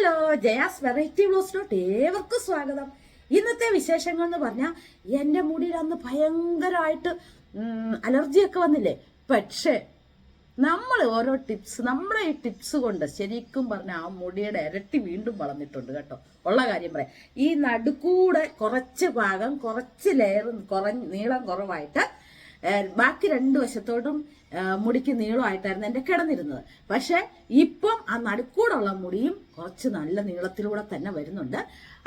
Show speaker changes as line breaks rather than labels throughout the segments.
Hello, Jaya's variety വ്ലോഗ്സിലോട്ട് ഏവർക്കും സ്വാഗതം. ഇന്നത്തെ വിശേഷങ്ങൾ എന്ന് പറഞ്ഞാൽ എൻ്റെ മുടിയിൽ അന്ന് ഭയങ്കരമായിട്ട് അലർജിയൊക്കെ വന്നില്ലേ. പക്ഷേ നമ്മൾ ഓരോ ടിപ്സ്, നമ്മുടെ ഈ ടിപ്സ് കൊണ്ട് ശരിക്കും പറഞ്ഞാൽ ആ മുടിയുടെ ഇരട്ടി വീണ്ടും വളർന്നിട്ടുണ്ട് കേട്ടോ. ഉള്ള കാര്യം പറയാം. ഈ നടുക്കൂടെ കുറച്ച് ഭാഗം, കുറച്ച് ലെയർ നീളം കുറവായിട്ട്, ബാക്കി രണ്ടു വശത്തോട്ടും മുടിക്ക് നീളമായിട്ടായിരുന്നു എൻ്റെ കിടന്നിരുന്നത്. പക്ഷെ ഇപ്പം ആ നടുക്കൂടുള്ള മുടിയും കുറച്ച് നല്ല നീളത്തിലൂടെ തന്നെ വരുന്നുണ്ട്.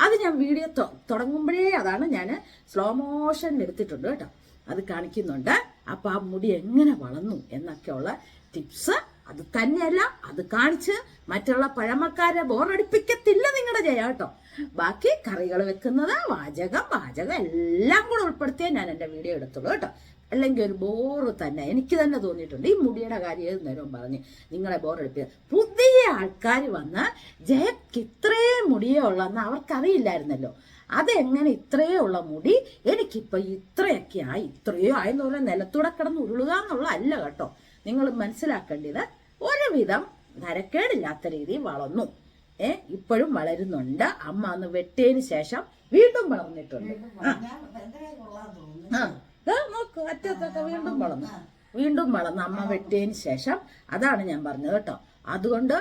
അത് ഞാൻ വീഡിയോ തുടങ്ങുമ്പോഴേ അതാണ് ഞാൻ സ്ലോ മോഷനിൽ എടുത്തിട്ടുണ്ട് കേട്ടോ. അത് കാണിക്കുന്നുണ്ട്. അപ്പൊ ആ മുടി എങ്ങനെ വളർന്നു എന്നൊക്കെയുള്ള ടിപ്സ് അത് തന്നെയല്ല, അത് കാണിച്ച് മറ്റുള്ള പഴമക്കാരെ ബോറടിപ്പിക്കത്തില്ല നിങ്ങളുടെ ജയ കേട്ടോ. ബാക്കി കറികൾ വെക്കുന്നത്, പാചകം എല്ലാം കൂടെ ഉൾപ്പെടുത്തിയേ ഞാൻ എൻ്റെ വീഡിയോ എടുത്തുള്ളൂ കേട്ടോ. അല്ലെങ്കിൽ ഒരു ബോറ് തന്നെ എനിക്ക് തന്നെ തോന്നിയിട്ടുണ്ട്. ഈ മുടിയുടെ കാര്യം ഏത് നേരവും പറഞ്ഞ് നിങ്ങളെ ബോറടിപ്പിക്കുക. പുതിയ ആൾക്കാർ വന്ന് ജയക്ക് ഇത്രയും മുടിയേ ഉള്ളെന്ന് അവർക്കറിയില്ലായിരുന്നല്ലോ. അതെങ്ങനെ ഇത്രയേ ഉള്ള മുടി എനിക്കിപ്പോൾ ഇത്രയൊക്കെ ആയി, ഇത്രയോ ആയെന്ന് പറഞ്ഞാൽ നിലത്തൂടെ കിടന്ന് ഉരുളുക എന്നുള്ള അല്ല കേട്ടോ. നിങ്ങൾ മനസ്സിലാക്കേണ്ടത് ഒരുവിധം നരക്കേടില്ലാത്ത രീതിയിൽ വളർന്നു. ഇപ്പോഴും വളരുന്നുണ്ട്. അമ്മ അന്ന് വെട്ടിയതിന് ശേഷം വീണ്ടും വളർന്നിട്ടുണ്ട്. നോക്ക്, അറ്റത്തൊക്കെ വീണ്ടും വളർന്നു അമ്മ വെട്ടിയതിന് ശേഷം. അതാണ് ഞാൻ പറഞ്ഞത് കേട്ടോ. അതുകൊണ്ട്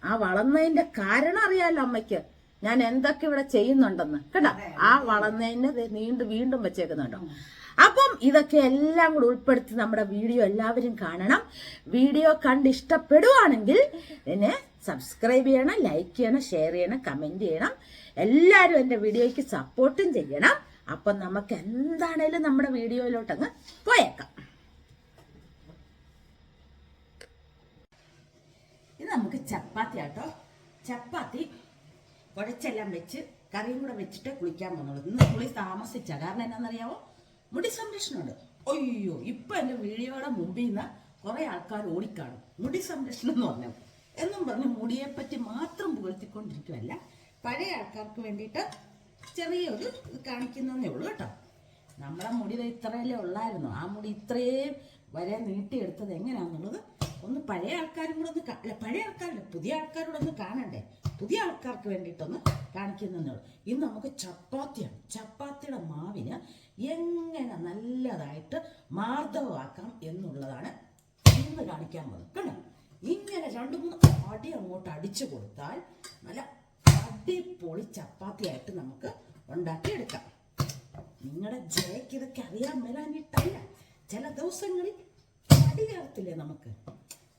ആ വളർന്നതിന്റെ കാരണം അറിയാലോ അമ്മയ്ക്ക് ഞാൻ എന്തൊക്കെ ഇവിടെ ചെയ്യുന്നുണ്ടെന്ന് കേട്ടോ. ആ വളർന്നതിന് വീണ്ടും വെച്ചേക്കുന്നുണ്ടോ. അപ്പം ഇതൊക്കെ എല്ലാം കൂടെ ഉൾപ്പെടുത്തി നമ്മുടെ വീഡിയോ എല്ലാവരും കാണണം. വീഡിയോ കണ്ട് ഇഷ്ടപ്പെടുവാണെങ്കിൽ എന്നെ സബ്സ്ക്രൈബ് ചെയ്യണം, ലൈക്ക് ചെയ്യണം, ഷെയർ ചെയ്യണം, കമന്റ് ചെയ്യണം. എല്ലാവരും എൻ്റെ വീഡിയോയ്ക്ക് സപ്പോർട്ടും ചെയ്യണം. അപ്പം നമുക്ക് എന്താണേലും നമ്മുടെ വീഡിയോയിലോട്ടങ്ങ് പോയേക്കാം. ഇത് നമുക്ക് ചപ്പാത്തി ആട്ടോ. ചപ്പാത്തി കുഴച്ചെല്ലാം വെച്ച് കറിയും കൂടെ വെച്ചിട്ട് കുളിക്കാൻ പോകുന്നുള്ളൂ. ഇന്ന് കുളി താമസിച്ച കാരണം എന്നാണെന്നറിയാവോ, മുടി സംരക്ഷണമുണ്ട്. അയ്യോ, ഇപ്പൊ എൻ്റെ വീഡിയോയുടെ മുമ്പിൽ നിന്ന് കുറെ ആൾക്കാർ ഓടിക്കാണും. മുടി സംരക്ഷണം എന്ന് പറഞ്ഞു എന്നും പറഞ്ഞ് മുടിയെപ്പറ്റി മാത്രം പുകഴ്ത്തിക്കൊണ്ടിരിക്കുമല്ല, പഴയ ആൾക്കാർക്ക് വേണ്ടിയിട്ട് ചെറിയൊരു ഇത് കാണിക്കുന്നതേ ഉള്ളൂ കേട്ടോ. നമ്മുടെ മുടി ഇത്രയല്ലേ ഉള്ളായിരുന്നു. ആ മുടി ഇത്രയും വരെ നീട്ടിയെടുത്തത് എങ്ങനെയാണെന്നുള്ളത് ഒന്ന് പഴയ ആൾക്കാരും കൂടെ ഒന്ന് പഴയ ആൾക്കാരല്ല, പുതിയ ആൾക്കാരോടൊന്ന് കാണണ്ടേ. പുതിയ ആൾക്കാർക്ക് വേണ്ടിയിട്ടൊന്ന് കാണിക്കുന്നതേ ഉള്ളൂ. ഇന്ന് നമുക്ക് ചപ്പാത്തിയാണ്. ചപ്പാത്തിയുടെ മാവിന് എങ്ങനെ നല്ലതായിട്ട് മാർദ്ദവമാക്കാം എന്നുള്ളതാണ് ഇന്ന് കാണിക്കാൻ പോകുന്നത് കേട്ടോ. ഇങ്ങനെ 2-3 അടി അങ്ങോട്ട് അടിച്ചു കൊടുത്താൽ നല്ല അടിപൊളി ചപ്പാത്തിയായിട്ട് നമുക്ക് ഉണ്ടാക്കിയെടുക്കാം. നിങ്ങളുടെ ജയക്ക് ഇതൊക്കെ അറിയാൻ മേലാഞ്ഞിട്ടല്ല, ചില ദിവസങ്ങളിൽ മടി കയറത്തില്ലേ നമുക്ക്.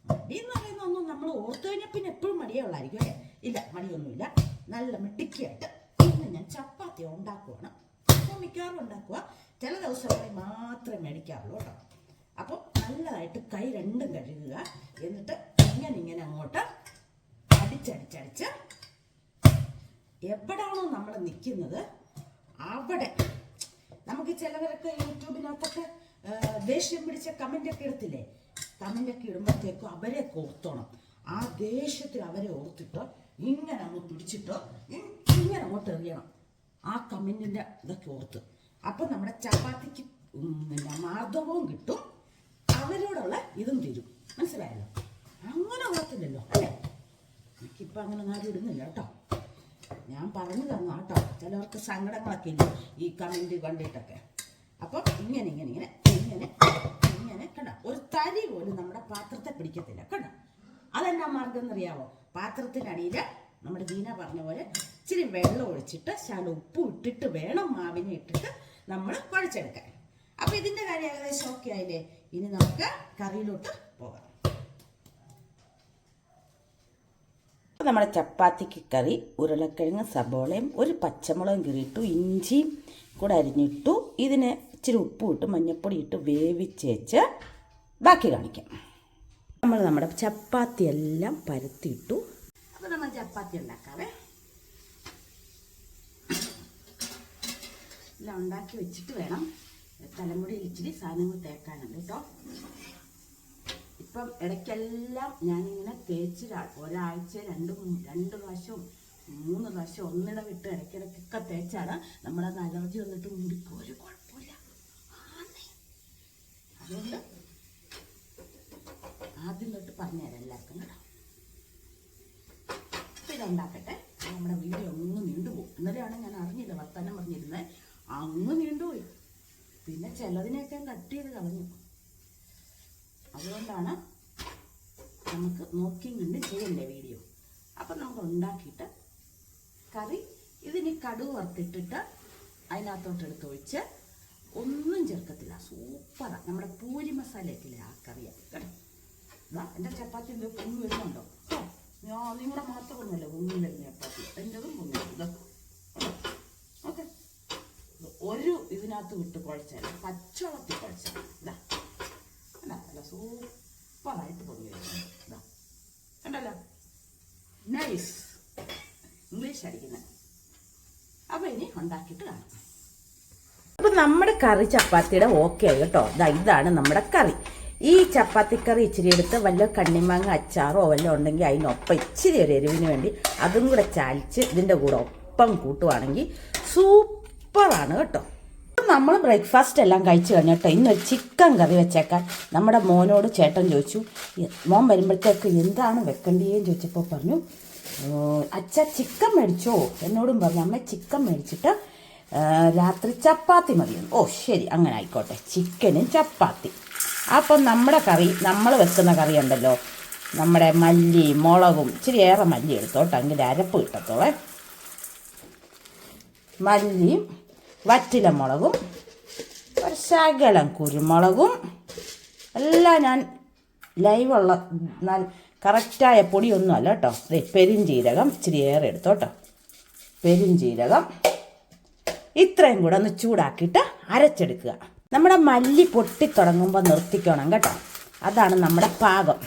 മടി എന്ന് പറയുന്ന ഒന്നും നമ്മൾ ഓർത്തു കഴിഞ്ഞാൽ പിന്നെ എപ്പോഴും മടിയുള്ളായിരിക്കും അല്ലേ. ഇല്ല, മടിയൊന്നുമില്ല. നല്ല മിടുക്കിയായിട്ട് ഇന്ന് ഞാൻ ചപ്പാത്തി ഉണ്ടാക്കുവാണ്. അപ്പോൾ മിക്കവാറും ഉണ്ടാക്കുക, ചില ദിവസങ്ങളിൽ മാത്രമേ മേടിക്കാറുള്ളൂ കേട്ടോ. അപ്പോൾ നല്ലതായിട്ട് കൈ രണ്ടും കഴുകുക. എന്നിട്ട് ഇങ്ങനെ അങ്ങോട്ട് അടിച്ചടിച്ചടിച്ച് എവിടാണോ നമ്മൾ നിൽക്കുന്നത് അവിടെ നമുക്ക് ചിലവരൊക്കെ യൂട്യൂബിനകത്തൊക്കെ ദേഷ്യം പിടിച്ച കമൻ്റൊക്കെ ഇടത്തില്ലേ. കമൻ്റൊക്കെ ഇടുമ്പോഴത്തേക്കും അവരെ ഓർത്തോണം. ആ ദേഷ്യത്തിൽ അവരെ ഓർത്തിട്ട് ഇങ്ങനെ അങ്ങ് പിടിച്ചിട്ട് ഇങ്ങനെ അങ്ങോട്ട് എറിയണം. ആ കമൻറ്റിൻ്റെ ഇതൊക്കെ ഓർത്ത്. അപ്പം നമ്മുടെ ചപ്പാത്തിക്ക് മാർദ്ദവവും കിട്ടും, അവരോടുള്ള ഇതും തീരും. മനസ്സിലായല്ലോ. അങ്ങനെ ഓർത്തില്ലല്ലോ അല്ലേ. എനിക്കിപ്പോൾ അങ്ങനെ ആരും ഇടുന്നില്ല കേട്ടോ. ഞാൻ പറഞ്ഞു തന്നു കേട്ടോ. ചിലവർക്ക് സങ്കടങ്ങളൊക്കെ ഇല്ല ഈ കമന്റ് കണ്ടിട്ടൊക്കെ. അപ്പം ഇങ്ങനെ കണ്ട ഒരു തരി പോലും നമ്മുടെ പാത്രത്തെ പിടിക്കത്തില്ല കേട്ടോ. അതെന്നാ മാർഗം എന്നറിയാവോ, പാത്രത്തിനടിയിൽ നമ്മുടെ ദീന പറഞ്ഞ പോലെ ഇച്ചിരി വെള്ളം ഒഴിച്ചിട്ട് ശകലം ഉപ്പ് ഇട്ടിട്ട് വേണം മാവിനെ ഇട്ടിട്ട് നമ്മൾ കുഴച്ചെടുക്കാൻ. അപ്പം ഇതിൻ്റെ കാര്യം ഏകദേശം ഓക്കെ ആയില്ലേ. ഇനി നമുക്ക് കറിയിലോട്ട് പോകാം. നമ്മുടെ ചപ്പാത്തിക്ക് കറി ഉരുളക്കിഴങ്ങ്, സബോളയും ഒരു പച്ചമുളകും കീറിയിട്ടു, ഇഞ്ചിയും കൂടെ അരിഞ്ഞിട്ടു. ഇതിന് ഇച്ചിരി ഉപ്പും ഇട്ട് മഞ്ഞൾപ്പൊടി ഇട്ട് വേവിച്ചേച്ച് ബാക്കി കാണിക്കാം. നമ്മൾ നമ്മുടെ ചപ്പാത്തി എല്ലാം പരത്തിയിട്ടു. അപ്പോൾ നമ്മൾ ചപ്പാത്തി ഉണ്ടാക്കാവേ. എല്ലാം ഉണ്ടാക്കി വെച്ചിട്ട് വേണം തലമുടിയിൽ ഇച്ചിരി സാധനങ്ങൾ തേക്കാനുണ്ട് കേട്ടോ. ഇപ്പം ഇടയ്ക്കെല്ലാം ഞാനിങ്ങനെ തേച്ച് ഒരാഴ്ച 2 പ്രാവശ്യവും 3 പ്രാവശ്യം ഒന്നിടവിട്ട് ഇടയ്ക്കിടയ്ക്കൊക്കെ തേച്ചാണ് നമ്മുടെ അലർജി വന്നിട്ട് മുടിക്ക് ഒരു കുഴപ്പമില്ല. അതുകൊണ്ട് ആദ്യം തൊട്ട് പറഞ്ഞുതരാം എല്ലാവർക്കും കേട്ടോ. ഇതുണ്ടാക്കട്ടെ. ചിലതിനെയൊക്കെ കട്ട് ചെയ്ത് കളഞ്ഞു. അതുകൊണ്ടാണ് നമുക്ക് നോക്കിയും കണ്ടും ചെയ്യണ്ടേ വീഡിയോ. അപ്പം നമുക്ക് ഉണ്ടാക്കിയിട്ട് കറി ഇതിന് കടുക് വറുത്തിട്ടിട്ട് അതിനകത്തോട്ട് എടുത്ത് ഒഴിച്ച് ഒന്നും ചേർക്കത്തില്ല. സൂപ്പറാണ്. നമ്മുടെ പൂരി മസാലയൊക്കെ ആ കറിയാണ് കേട്ടോ. ഇതാ എൻ്റെ ചപ്പാത്തി എന്തോ പൊങ്ങി വരുന്നുണ്ടോ? ഞാൻ നിങ്ങളുടെ മാത്രമൊന്നുമല്ല പൊങ്ങി വരുന്ന ചപ്പാത്തി, എൻ്റെതും പൊങ്ങി വരും. ഓക്കെ, ഒരു ഇതിനകത്ത് വിട്ട് കുഴച്ചാൽ പച്ചവളത്തിൽ കുഴച്ചാൽ ഇതാ അല്ല സൂപ്പറായിട്ട് പൊങ്ങി വരുന്നത്. ഇതാ കണ്ടല്ലോ, നൈസ്. ഇംഗ്ലീഷ് അടിക്കുന്നത്. അപ്പോൾ ഇനി ഉണ്ടാക്കിയിട്ട് കാണാം. അപ്പം നമ്മുടെ കറി ചപ്പാത്തിയുടെ ഓക്കെ ആയി കേട്ടോ. ഇതാണ് നമ്മുടെ കറി. ഈ ചപ്പാത്തിക്കറി ഇച്ചിരി എടുത്ത് വല്ല കണ്ണിമാങ്ങ അച്ചാറോ വല്ലതും ഉണ്ടെങ്കിൽ അതിനൊപ്പം ഇച്ചിരി ഒരു എരിവിന് വേണ്ടി അതും കൂടെ ചാലിച്ച് ഇതിൻ്റെ കൂടെ ഒപ്പം കൂട്ടുവാണെങ്കിൽ സൂപ്പറാണ് കേട്ടോ. നമ്മൾ ബ്രേക്ക്ഫാസ്റ്റ് എല്ലാം കഴിച്ചു കഴിഞ്ഞിട്ടോ ഇന്നൊരു ചിക്കൻ കറി വെച്ചേക്കാൻ നമ്മുടെ മോനോട് ചേട്ടൻ ചോദിച്ചു. മോൻ വരുമ്പോഴത്തേക്ക് എന്താണ് വെക്കേണ്ടതെന്ന് ചോദിച്ചപ്പോൾ പറഞ്ഞു, അച്ഛ ചിക്കൻ മേടിച്ചോ. എന്നോടും പറഞ്ഞു, അമ്മ ചിക്കൻ മേടിച്ചിട്ട് രാത്രി ചപ്പാത്തി മതിയെന്ന്. ഓ ശരി, അങ്ങനെ ആയിക്കോട്ടെ, ചിക്കനും ചപ്പാത്തി. അപ്പം നമ്മുടെ കറി, നമ്മൾ വെക്കുന്ന കറി ഉണ്ടല്ലോ, നമ്മുടെ മല്ലി മുളകും ഇച്ചിരി ഏറെ മല്ലി എടുത്തോട്ടെ, എങ്കിൽ അരപ്പ് കിട്ടത്തോളെ. മല്ലിയും വറ്റില മുളകും ഒരു ശകലം കുരുമുളകും എല്ലാം ഞാൻ ലൈവുള്ള കറക്റ്റായ പൊടിയൊന്നും അല്ല കേട്ടോ. പെരുംജീരകം ഇച്ചിരി ഏറെ എടുത്തോട്ടോ. പെരുംജീരകം ഇത്രയും കൂടെ ഒന്ന് ചൂടാക്കിയിട്ട് അരച്ചെടുക്കുക. നമ്മുടെ മല്ലി പൊട്ടിത്തുടങ്ങുമ്പോൾ നിർത്തിക്കണം കേട്ടോ. അതാണ് നമ്മുടെ പാകം.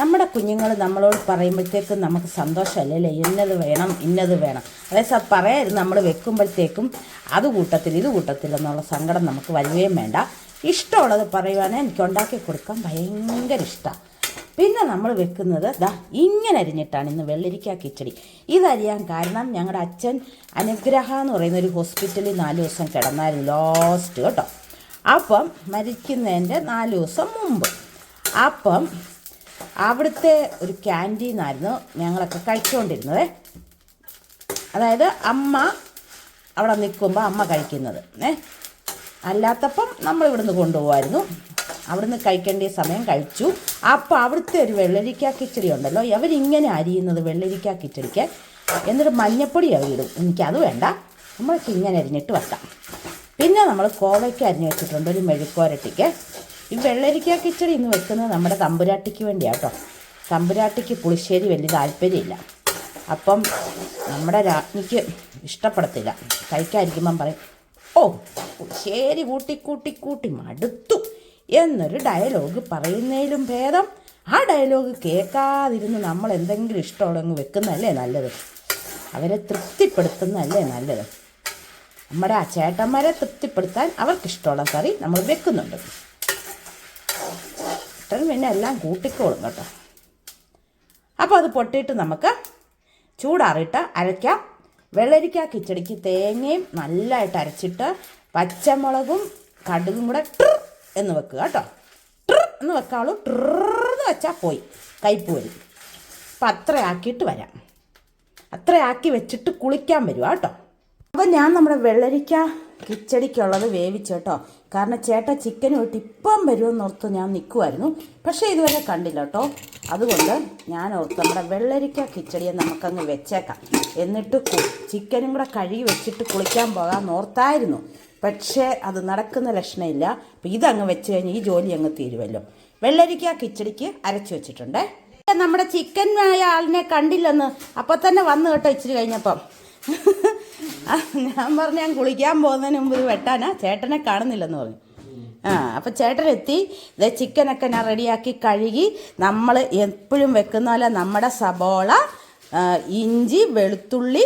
നമ്മുടെ കുഞ്ഞുങ്ങൾ നമ്മളോട് പറയുമ്പോഴത്തേക്കും നമുക്ക് സന്തോഷമല്ലേ, ഇന്നത് വേണം ഇന്നത് വേണം. അതേസമയം പറയായിരുന്നു നമ്മൾ വെക്കുമ്പോഴത്തേക്കും അത് കൂട്ടത്തിൽ ഇത് കൂട്ടത്തിൽ എന്നുള്ള സങ്കടം നമുക്ക് വരുകയും വേണ്ട. ഇഷ്ടമുള്ളത് പറയുവാണെങ്കിൽ എനിക്ക് ഉണ്ടാക്കി കൊടുക്കാൻ ഭയങ്കര ഇഷ്ടമാണ്. പിന്നെ നമ്മൾ വെക്കുന്നത് ഇങ്ങനെ അരിഞ്ഞിട്ടാണ് ഇന്ന് വെള്ളരിക്ക കിച്ചടി. ഇതരിയാൻ കാരണം ഞങ്ങളുടെ അച്ഛൻ അനുഗ്രഹ എന്ന് പറയുന്ന ഒരു ഹോസ്പിറ്റലിൽ 4 ദിവസം കിടന്നായിരുന്നു ലാസ്റ്റ് കേട്ടോ. അപ്പം മരിക്കുന്നതിൻ്റെ 4 ദിവസം മുമ്പ്. അപ്പം അവിടുത്തെ ഒരു ക്യാൻറ്റീനായിരുന്നു ഞങ്ങളൊക്കെ കഴിച്ചുകൊണ്ടിരുന്നത്. അതായത് അമ്മ അവിടെ നിൽക്കുമ്പോൾ അമ്മ കഴിക്കുന്നത്, അല്ലാത്തപ്പം നമ്മളിവിടുന്ന് കൊണ്ടുപോകുമായിരുന്നു. അവിടുന്ന് കഴിക്കേണ്ട സമയം കഴിച്ചു. അപ്പോൾ അവിടുത്തെ ഒരു വെള്ളരിക്ക കിച്ചടി ഉണ്ടല്ലോ, അവരിങ്ങനെ അരിയുന്നത് വെള്ളരിക്ക കിച്ചടിക്ക്. എന്നിട്ട് മഞ്ഞപ്പൊടി അവരിടും. എനിക്കത് വേണ്ട, നമ്മൾക്ക് ഇങ്ങനെ അരിഞ്ഞിട്ട് വെക്കാം. പിന്നെ നമ്മൾ കോവയ്ക്ക് അരിഞ്ഞ് വെച്ചിട്ടുണ്ട് ഒരു മെഴുക്കോരട്ടിക്ക്. ഈ വെള്ളരിക്ക കിച്ചടി ഇന്ന് വെക്കുന്നത് നമ്മുടെ തമ്പുരാട്ടിക്ക് വേണ്ടിയാണ് കേട്ടോ. തമ്പുരാട്ടിക്ക് പുളിശ്ശേരി വലിയ താല്പര്യമില്ല. അപ്പം നമ്മുടെ രാജ്ഞിക്ക് ഇഷ്ടപ്പെടത്തില്ല. കഴിക്കാതിരിക്കുമ്പം പറയും, ഓ പുളിശ്ശേരി കൂട്ടി കൂട്ടി കൂട്ടി മടുത്തു എന്നൊരു ഡയലോഗ് പറയുന്നതിലും ഭേദം ആ ഡയലോഗ് കേൾക്കാതിരുന്ന് നമ്മൾ എന്തെങ്കിലും ഇഷ്ടമുള്ളങ്ങ് വെക്കുന്നതല്ലേ നല്ലത്. അവരെ തൃപ്തിപ്പെടുത്തുന്നതല്ലേ നല്ലത്. നമ്മുടെ ആ ചേട്ടന്മാരെ തൃപ്തിപ്പെടുത്താൻ അവർക്കിഷ്ടമുള്ള കറി നമ്മൾ വെക്കുന്നുണ്ട്. ചേട്ടൻ പിന്നെ എല്ലാം കൂട്ടിക്കോളും കേട്ടോ. അപ്പോൾ അത് പൊട്ടിയിട്ട് നമുക്ക് ചൂടാറിയിട്ട് അരയ്ക്കാം. വെള്ളരിക്ക കിച്ചടിക്ക് തേങ്ങയും നല്ലതായിട്ട് അരച്ചിട്ട് പച്ചമുളകും കടുകും കൂടെ എന്ന് വെക്കുക കേട്ടോ. എന്ന് വെക്കാളൂ. എന്ന് വെച്ചാൽ പോയി കയ്പ്പ് വരും. അപ്പം അത്ര ആക്കിയിട്ട് വരാം. അത്ര ആക്കി വെച്ചിട്ട് കുളിക്കാൻ വരുക കേട്ടോ. അപ്പോൾ ഞാൻ നമ്മുടെ വെള്ളരിക്ക കിച്ചടിക്കുള്ളത് വേവിച്ചു കേട്ടോ. കാരണം ചേട്ടൻ ചിക്കൻ പോയിട്ട് ഇപ്പം വരുമെന്ന് ഓർത്ത് ഞാൻ നിൽക്കുമായിരുന്നു. പക്ഷേ ഇതുവരെ കണ്ടില്ല കേട്ടോ. അതുകൊണ്ട് ഞാൻ ഓർത്ത് നമ്മുടെ വെള്ളരിക്ക കിച്ചടിയെ നമുക്കങ്ങ് വെച്ചേക്കാം. എന്നിട്ട് ചിക്കനും കൂടെ കഴുകി വെച്ചിട്ട് കുളിക്കാൻ പോകാമെന്ന് ഓർത്തായിരുന്നു. പക്ഷേ അത് നടക്കുന്ന ലക്ഷണമില്ല. അപ്പം ഇതങ്ങ് വെച്ച് കഴിഞ്ഞ് ഈ ജോലി അങ്ങ് തീരുമല്ലോ. വെള്ളരിക്ക കിച്ചടിക്ക് അരച്ചു വെച്ചിട്ടുണ്ട്. നമ്മുടെ ചിക്കൻ ആയ ആളിനെ കണ്ടില്ലെന്ന് അപ്പം തന്നെ വന്നു കേട്ടോ. ഇച്ചിരി കഴിഞ്ഞപ്പം ഞാൻ പറഞ്ഞു ഞാൻ കുളിക്കാൻ പോകുന്നതിന് മുമ്പ് ഇത് വെട്ടാനാ, ചേട്ടനെ കാണുന്നില്ലെന്ന് പറഞ്ഞു. അപ്പം ചേട്ടനെത്തി. ഇത് ചിക്കനൊക്കെ ഞാൻ റെഡിയാക്കി കഴുകി നമ്മൾ എപ്പോഴും വെക്കുന്ന പോലെ നമ്മുടെ സബോള, ഇഞ്ചി, വെളുത്തുള്ളി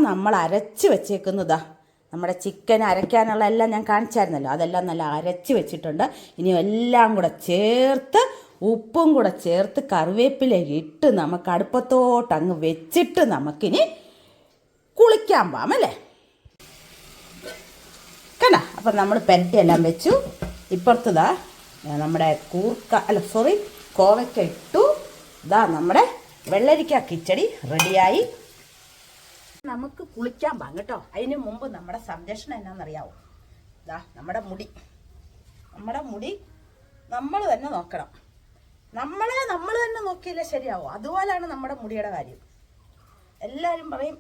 നമ്മൾ അരച്ച് വെച്ചേക്കുന്നതാ. നമ്മുടെ ചിക്കൻ അരയ്ക്കാനുള്ള എല്ലാം ഞാൻ കാണിച്ചായിരുന്നല്ലോ, അതെല്ലാം നല്ല അരച്ച് വെച്ചിട്ടുണ്ട്. ഇനി എല്ലാം കൂടെ ചേർത്ത് ഉപ്പും കൂടെ ചേർത്ത് കറിവേപ്പിലേക്ക് ഇട്ട് നമുക്ക് അടുപ്പത്തോട്ട് അങ്ങ് വെച്ചിട്ട് നമുക്കിനി കുളിക്കാൻ പോകാം അല്ലേ. കണ്ട അപ്പം നമ്മൾ പെരട്ടിയെല്ലാം വെച്ചു. ഇപ്പുറത്തതാ നമ്മുടെ കോവയ്ക്ക ഇട്ടു. നമ്മുടെ വെള്ളരിക്ക കിച്ചടി റെഡിയായി. നമുക്ക് കുളിക്കാൻ പോകാം കേട്ടോ. അതിന് മുമ്പ് നമ്മുടെ സംരക്ഷണം എന്നാണെന്നറിയാവോ? നമ്മുടെ മുടി നമ്മൾ തന്നെ നോക്കണം. നമ്മൾ തന്നെ നോക്കിയില്ലേ ശരിയാവും. അതുപോലെയാണ് നമ്മുടെ മുടിയുടെ കാര്യം. എല്ലാവരും പറയും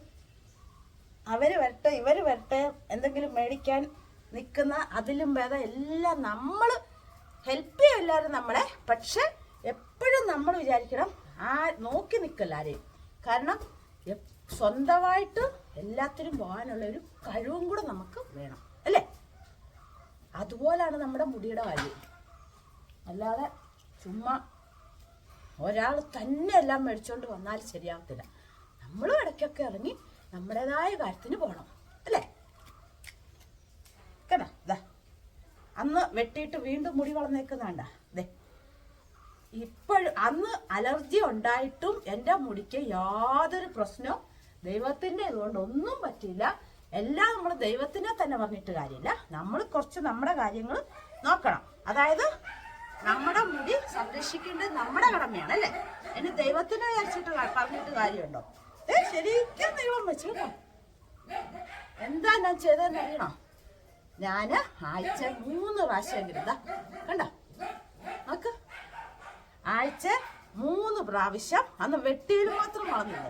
അവര് വരട്ടെ ഇവര് വരട്ടെ എന്തെങ്കിലും മേടിക്കാൻ നിൽക്കുന്ന അതിലും ഭേദം എല്ലാം നമ്മൾ ഹെൽപ്പ് ചെയ്യും എല്ലാവരും നമ്മളെ. പക്ഷെ എപ്പോഴും നമ്മൾ വിചാരിക്കണം നോക്കി നിൽക്കല്ല ആരെയും. കാരണം സ്വന്തമായിട്ട് എല്ലാത്തിനും പോകാനുള്ള ഒരു കഴിവും കൂടെ നമുക്ക് വേണം അല്ലേ? അതുപോലാണ് നമ്മുടെ മുടിയുടെ കാര്യം. അല്ലാതെ ചുമ്മാ ഒരാൾ തന്നെ എല്ലാം മേടിച്ചോണ്ട് വന്നാൽ ശരിയാവത്തില്ല. നമ്മളും ഇടയ്ക്കൊക്കെ ഇറങ്ങി നമ്മുടേതായ കാര്യത്തിന് പോകണം അല്ലേ? കേട്ടാ അന്ന് വെട്ടിയിട്ട് വീണ്ടും മുടി വളർന്നേക്കുന്നാണ്ട. ഇപ്പോഴും അന്ന് അലർജി ഉണ്ടായിട്ടും എൻ്റെ മുടിക്ക് യാതൊരു പ്രശ്നവും ദൈവത്തിൻ്റെ ഇതുകൊണ്ട് ഒന്നും പറ്റിയില്ല. എല്ലാം നമ്മൾ ദൈവത്തിനെ തന്നെ പറഞ്ഞിട്ട് കാര്യമില്ല. നമ്മൾ കുറച്ച് നമ്മുടെ കാര്യങ്ങൾ നോക്കണം. അതായത് നമ്മുടെ മുടി സംരക്ഷിക്കേണ്ടത് നമ്മുടെ കടമയാണ് അല്ലേ? ഇനി ദൈവത്തിനെ വിചാരിച്ചിട്ട് പറഞ്ഞിട്ട് കാര്യമുണ്ടോ? ശരിക്കും ദൈവം വെച്ചു കേട്ടോ. എന്താ ഞാൻ ചെയ്തതെന്ന് അറിയണോ? ഞാൻ ആഴ്ച 3 പ്രാവശ്യമെങ്കിലും കണ്ടോ നോക്ക്, ആഴ്ച 3 പ്രാവശ്യം. അന്ന് വെട്ടിയിൽ മാത്രം വളർന്നില്ല.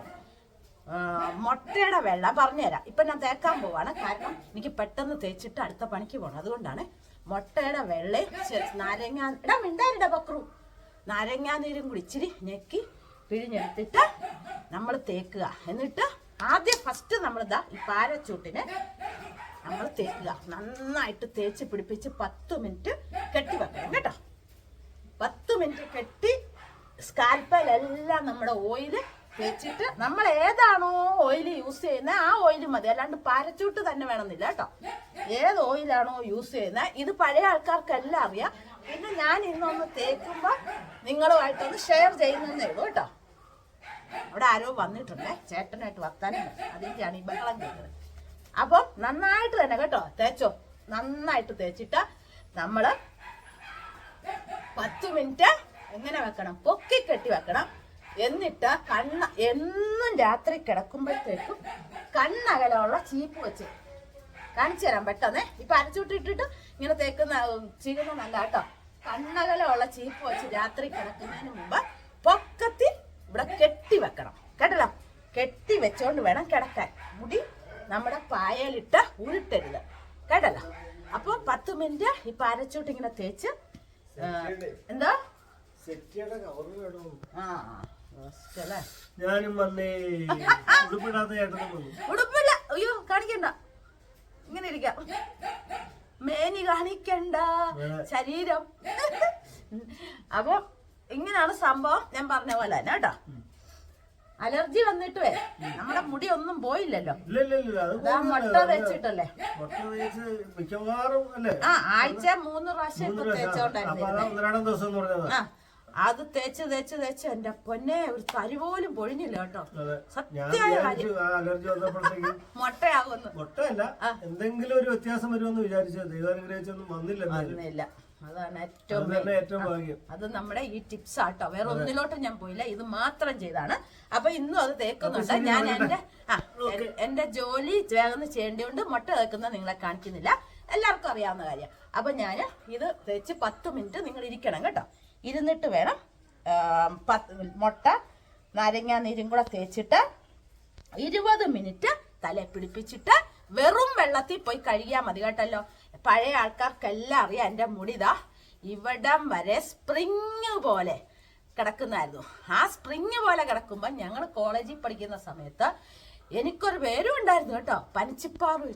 മുട്ടയുടെ വെള്ളം പറഞ്ഞുതരാം. ഇപ്പൊ ഞാൻ തേക്കാൻ പോവാണ്. കാരണം എനിക്ക് പെട്ടെന്ന് തേച്ചിട്ട് അടുത്ത പണിക്ക് പോകണം. അതുകൊണ്ടാണ് മുട്ടയുടെ വെള്ളയും ബക്രു നാരങ്ങാനീരും കൂടി ഇച്ചിരി ഞെക്കി പിഴിഞ്ഞെടുത്തിട്ട് നമ്മൾ തേക്കുക. എന്നിട്ട് ആദ്യം ഫസ്റ്റ് നമ്മൾ ഈ പാരച്ചൂട്ടിനെ നമ്മൾ തേക്കുക. നന്നായിട്ട് തേച്ച് പിടിപ്പിച്ച് 10 മിനിറ്റ് കെട്ടി വെക്കണം കേട്ടോ. 10 മിനിറ്റ് കെട്ടി സ്കാൽപ്പലെല്ലാം നമ്മുടെ ഓയില് തേച്ചിട്ട് നമ്മൾ ഏതാണോ ഓയിൽ യൂസ് ചെയ്യുന്നത് ആ ഓയിൽ മതി. അല്ലാണ്ട് പാരച്ചൂട്ട് തന്നെ വേണമെന്നില്ല കേട്ടോ. ഏത് ഓയിലാണോ യൂസ് ചെയ്യുന്നത് ഇത് പഴയ ആൾക്കാർക്കെല്ലാം അറിയാം. പിന്നെ ഞാൻ ഇന്നൊന്ന് തേക്കുമ്പോ നിങ്ങളുമായിട്ടൊന്ന് ഷെയർ ചെയ്യുന്നേ ഉള്ളൂ കേട്ടോ. അവിടെ ആരോ വന്നിട്ടുണ്ടേ, ചേട്ടനായിട്ട് വർത്താനം. അതിന്റെയാണ് ഈ ബഹളം കേൾക്കുന്നത്. അപ്പം നന്നായിട്ട് തന്നെ കേട്ടോ തേച്ചോ. നന്നായിട്ട് തേച്ചിട്ട് നമ്മള് 10 മിനിറ്റ് എങ്ങനെ വെക്കണം? പൊക്കി കെട്ടി വെക്കണം. എന്നിട്ട് എന്നും രാത്രി കിടക്കുമ്പോഴത്തേക്കും കണ്ണകലമുള്ള ചീപ്പ് വെച്ച് കാണിച്ചു തരാം പെട്ടെന്ന്. ഇപ്പൊ അരച്ചുവിട്ടിട്ടിട്ട് ഇങ്ങനെ ചെയ്യുന്ന നല്ല കേട്ടോ. കണ്ണകലമുള്ള ചീപ്പ് വെച്ച് രാത്രി കിടക്കുന്നതിന് മുമ്പ് പൊക്കത്തിൽ ഇവിടെ കെട്ടി വെക്കണം കേട്ടല്ലോ. കെട്ടി വെച്ചോണ്ട് വേണം കിടക്കാൻ. മുടി നമ്മുടെ പായലിട്ട് ഉരുട്ടരുത് കേട്ടല്ലോ. അപ്പൊ 10 മിനിറ്റ് ഇപ്പൊ അരച്ചോട്ട് ഇങ്ങനെ തേച്ച് എന്താ ഉടുപ്പില്ല. അയ്യോ കാണിക്കണ്ട, ഇങ്ങനെ ഇരിക്കാം. മേനി കാണിക്കണ്ട, ശരീരം. അപ്പൊ ഇങ്ങനെയാണ് സംഭവം. ഞാൻ പറഞ്ഞ പോലെ തന്നെ കേട്ടോ. അലർജി വന്നിട്ടേ നമ്മുടെ മുടി ഒന്നും പോയില്ലല്ലോ. മുട്ട തേച്ചിട്ടല്ലേ ആഴ്ച 3 പ്രാവശ്യം ഇപ്പൊ തേച്ചോണ്ടായിരുന്നു. അത് തേച്ച് എന്റെ പൊന്നെ ഒരു തരി പോലും പൊഴിഞ്ഞില്ല കേട്ടോ. സത്യമായ കാര്യം. മുട്ടയാകുന്നു.
മുട്ടയല്ല, എന്തെങ്കിലും ഒരു വ്യത്യാസം വരുമെന്ന് വിചാരിച്ചത്. ദൈവാനുഗ്രഹിച്ചൊന്നും വന്നില്ല.
അതാണ് ഏറ്റവും ഭാഗ്യം. അത് നമ്മുടെ ഈ ടിപ്സ് ആട്ടോ. വേറെ ഒന്നിലോട്ടും ഞാൻ പോയില്ല, ഇത് മാത്രം ചെയ്താണ്. അപ്പൊ ഇന്നും അത് തേക്കുന്നുണ്ട്. ഞാൻ എന്റെ ജോലി വേഗം ചെയ്യേണ്ടതുകൊണ്ട് മുട്ട തേക്കുന്നത് നിങ്ങളെ കാണിക്കുന്നില്ല, എല്ലാവർക്കും അറിയാവുന്ന കാര്യം. അപ്പൊ ഞാൻ ഇത് തേച്ച് 10 മിനിറ്റ് നിങ്ങൾ ഇരിക്കണം കേട്ടോ. ഇരുന്നിട്ട് വേണം മുട്ട നാരങ്ങാ നീരും കൂടെ തേച്ചിട്ട് 20 മിനിറ്റ് തല പിടിപ്പിച്ചിട്ട് വെറും വെള്ളത്തിൽ പോയി കഴുകിയാൽ മതി കേട്ടല്ലോ. പഴയ ആൾക്കാർക്കെല്ലാം അറിയാം എൻ്റെ മുടിതാ ഇവിടം വരെ സ്പ്രിങ് പോലെ കിടക്കുന്നതായിരുന്നു. ആ സ്പ്രിങ് പോലെ കിടക്കുമ്പോൾ ഞങ്ങൾ കോളേജിൽ പഠിക്കുന്ന സമയത്ത് എനിക്കൊരു പേരും ഉണ്ടായിരുന്നു കേട്ടോ, പനച്ചിപ്പാറു.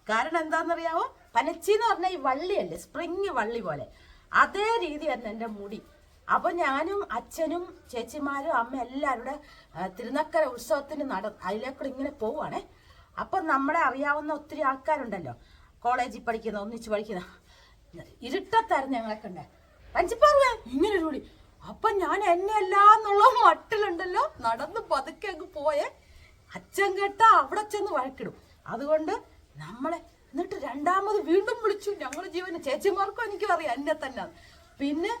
കാരണം എന്താണെന്നറിയാവോ? പനച്ചി എന്ന് പറഞ്ഞാൽ ഈ വള്ളിയല്ലേ, സ്പ്രിങ് വള്ളി പോലെ. അതേ രീതിയായിരുന്നു എൻ്റെ മുടി. അപ്പൊ ഞാനും അച്ഛനും ചേച്ചിമാരും അമ്മ എല്ലാവരുടെ തിരുനക്കര ഉത്സവത്തിന് അതിലേക്കൂടെ ഇങ്ങനെ പോവുകയാണേ. അപ്പൊ നമ്മളെ അറിയാവുന്ന ഒത്തിരി ആൾക്കാരുണ്ടല്ലോ, കോളേജിൽ പഠിക്കുന്ന ഒന്നിച്ച് പഠിക്കുന്ന. ഇരുട്ടത്തായിരുന്നു ഞങ്ങളെ കണ്ടേ. പഞ്ചിപ്പാറുവേ ഇങ്ങനെ ഒരു കൂടി. അപ്പൊ ഞാൻ എന്നെ എല്ലാന്നുള്ള മട്ടിലുണ്ടല്ലോ നടന്ന് പതുക്കെ അങ്ങ് പോയേ. അച്ഛൻ കേട്ടാ അവിടെ ചെന്ന് വഴക്കിടും. അതുകൊണ്ട് നമ്മളെ എന്നിട്ട് രണ്ടാമത് വീണ്ടും വിളിച്ചു. ഞങ്ങളുടെ ജീവന് ചേച്ചിമാർക്കും എനിക്കും അറിയാം എന്നെ തന്നെ. പിന്നെ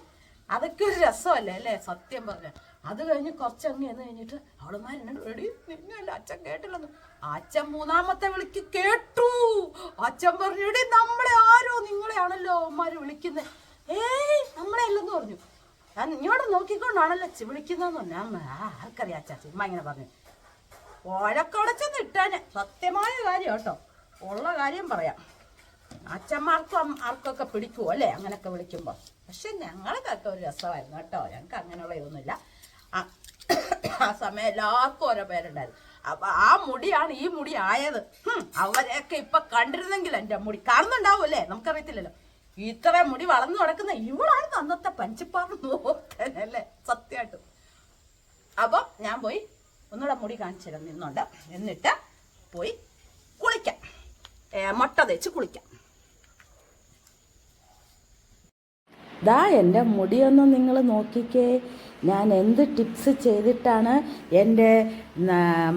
അതൊക്കെ ഒരു രസമല്ലേ അല്ലേ? സത്യം പറഞ്ഞ അത് കഴിഞ്ഞ് കുറച്ചങ്ങ് എന്ന് കഴിഞ്ഞിട്ട് അവളുമാരെന്നോട് എടി നിന്നല്ല അച്ഛൻ കേട്ടില്ലെന്ന്. അച്ഛൻ മൂന്നാമത്തെ വിളിക്ക് കേട്ടു. അച്ഛൻ പറഞ്ഞു എടി നമ്മളെ ആരോ നിങ്ങളെയാണല്ലോ അവന്മാര് വിളിക്കുന്നത്. ഏയ് നമ്മളെ അല്ലെന്ന് പറഞ്ഞു. ഞാൻ ഇങ്ങോട്ട് നോക്കിക്കൊണ്ടാണല്ലോ വിളിക്കുന്നതെന്ന് പറഞ്ഞു. ആർക്കറിയാം അച്ഛാ ചുമ്മാ ഇങ്ങനെ പറഞ്ഞു. ഓഴക്കടച്ചെന്ന് ഇട്ടാന് സത്യമായ കാര്യം കേട്ടോ, ഉള്ള കാര്യം പറയാം. അച്ഛന്മാർക്കും ആർക്കൊക്കെ പിടിക്കുമോ അല്ലേ അങ്ങനെയൊക്കെ വിളിക്കുമ്പോൾ. പക്ഷെ ഞങ്ങൾക്കൊക്കെ ഒരു രസമായിരുന്നു കേട്ടോ. ഞങ്ങൾക്ക് അങ്ങനെയുള്ള ഇതൊന്നുമില്ല. ആ സമയം എല്ലാവർക്കും ഓരോ പേരുണ്ടായിരുന്നു. അപ്പൊ ആ മുടിയാണ് ഈ മുടി ആയത്. അവരെയൊക്കെ ഇപ്പൊ കണ്ടിരുന്നെങ്കിൽ എൻ്റെ മുടി കാണുന്നുണ്ടാവും അല്ലേ, നമുക്കറിയത്തില്ലല്ലോ. ഇത്ര മുടി വളർന്നു കിടക്കുന്ന ഇവളാണ് അന്നത്തെ പഞ്ചപ്പാറല്ലേ സത്യമായിട്ടും. അപ്പൊ ഞാൻ പോയി ഒന്നുകൂടെ മുടി കാണിച്ചിരുന്നു നിന്നുണ്ട്. എന്നിട്ട് പോയി കുളിക്കാം, മുട്ട തേച്ച് കുളിക്കാം. ദാ എൻ്റെ മുടിയൊന്ന് നിങ്ങൾ നോക്കിക്കേ. ഞാൻ എന്ത് ടിപ്സ് ചെയ്തിട്ടാണ് എൻ്റെ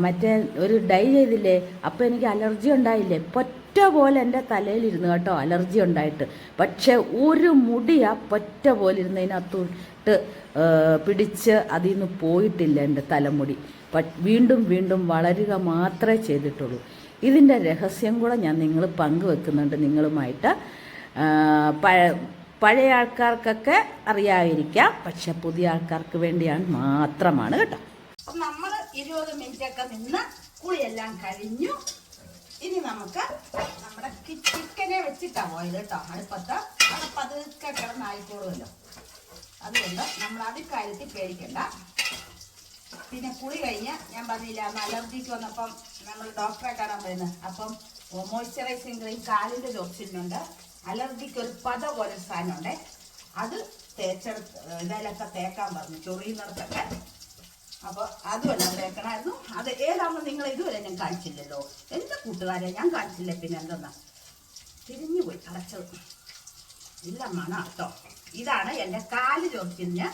മറ്റേ ഒരു ഡൈ ചെയ്തില്ലേ, അപ്പോൾ എനിക്ക് അലർജി ഉണ്ടായില്ലേ, പൊറ്റ പോലെ എൻ്റെ തലയിലിരുന്നു കേട്ടോ അലർജി ഉണ്ടായിട്ട്. പക്ഷെ ഒരു മുടി ആ പൊറ്റ പോലെ ഇരുന്നതിനകത്തോട്ട് പിടിച്ച് അതിൽ നിന്ന് പോയിട്ടില്ല എൻ്റെ തലമുടി. വീണ്ടും വീണ്ടും വളരുക മാത്രമേ ചെയ്തിട്ടുള്ളൂ. ഇതിൻ്റെ രഹസ്യം കൂടെ ഞാൻ നിങ്ങൾ പങ്കുവെക്കുന്നുണ്ട് നിങ്ങളുമായിട്ട്. പഴയ ആൾക്കാർക്കൊക്കെ അറിയാതിരിക്കാം, പക്ഷെ പുതിയ ആൾക്കാർക്ക് വേണ്ടിയാണ് മാത്രമാണ് കേട്ടോ. അപ്പം നമ്മൾ 20 മിനിറ്റൊക്കെ നിന്ന് കുളിയെല്ലാം കഴിഞ്ഞു. ഇനി നമുക്ക് നമ്മുടെ ചിക്കനെ വെച്ചിട്ടാണ് പോയത് കേട്ടോ അടുപ്പത്ത്. അത് പതുക്കെ കിടന്നായിക്കോളുമല്ലോ. അതുകൊണ്ട് നമ്മൾ അതിക്കാര്യത്തിൽ പേടിക്കണ്ട. പിന്നെ കുളി കഴിഞ്ഞ് ഞാൻ പറഞ്ഞില്ല അന്ന് അലർജിക്ക് വന്നപ്പം നമ്മൾ ഡോക്ടറെ കാണാൻ പോയിരുന്നത്. അപ്പം മോയ്സ്ചറൈസിങ് ക്രീം കാലിൻ്റെ ചൊറിച്ചിലുണ്ട്. അലർജിക്ക് ഒരു പത പോലെ സാധനമുണ്ട്, അത് തേച്ചെടുത്ത് ഇതിലൊക്കെ തേക്കാൻ പറഞ്ഞു ചൊറിയുന്നിടത്തൊക്കെ. അപ്പോൾ അതുമെല്ലാം തേക്കണമായിരുന്നു. അത് ഏതാണെന്ന് നിങ്ങൾ ഇതുവരെ ഞാൻ കാണിച്ചില്ലല്ലോ എൻ്റെ കൂട്ടുകാരെ, ഞാൻ കാണിച്ചില്ലേ. പിന്നെ എന്തെന്നാ തിരിഞ്ഞു പോയി അടച്ചത് ഇല്ല മണ കേട്ടോ. ഇതാണ് എൻ്റെ കാല് ചൊറിച്ചിന്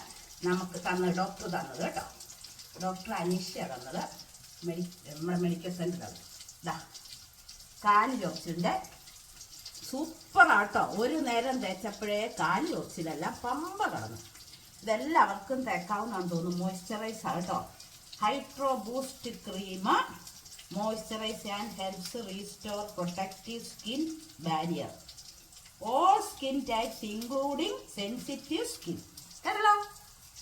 നമുക്ക് ഡോക്ടർ തന്നത് കേട്ടോ. ഡോക്ടർ അനീഷ തന്നത്, നമ്മുടെ മെഡിക്കൽ സെൻ്ററിലാണ്. ഇതാ കാല് ചൊറിച്ചിൻ്റെ സൂപ്പറാട്ടോ. ഒരു നേരം തേച്ചപ്പോഴേ കാല് ചൊറിച്ചിലല്ല പമ്പ കടന്നു. ഇതെല്ലാവർക്കും തേക്കാവുന്നതാണെന്ന് തോന്നുന്നു. മോയ്സ്ചറൈസ് ആട്ടോ. Hydro boost cream moisturise and helps restore protective skin barrier all skin types including sensitive skin. കേട്ടോ,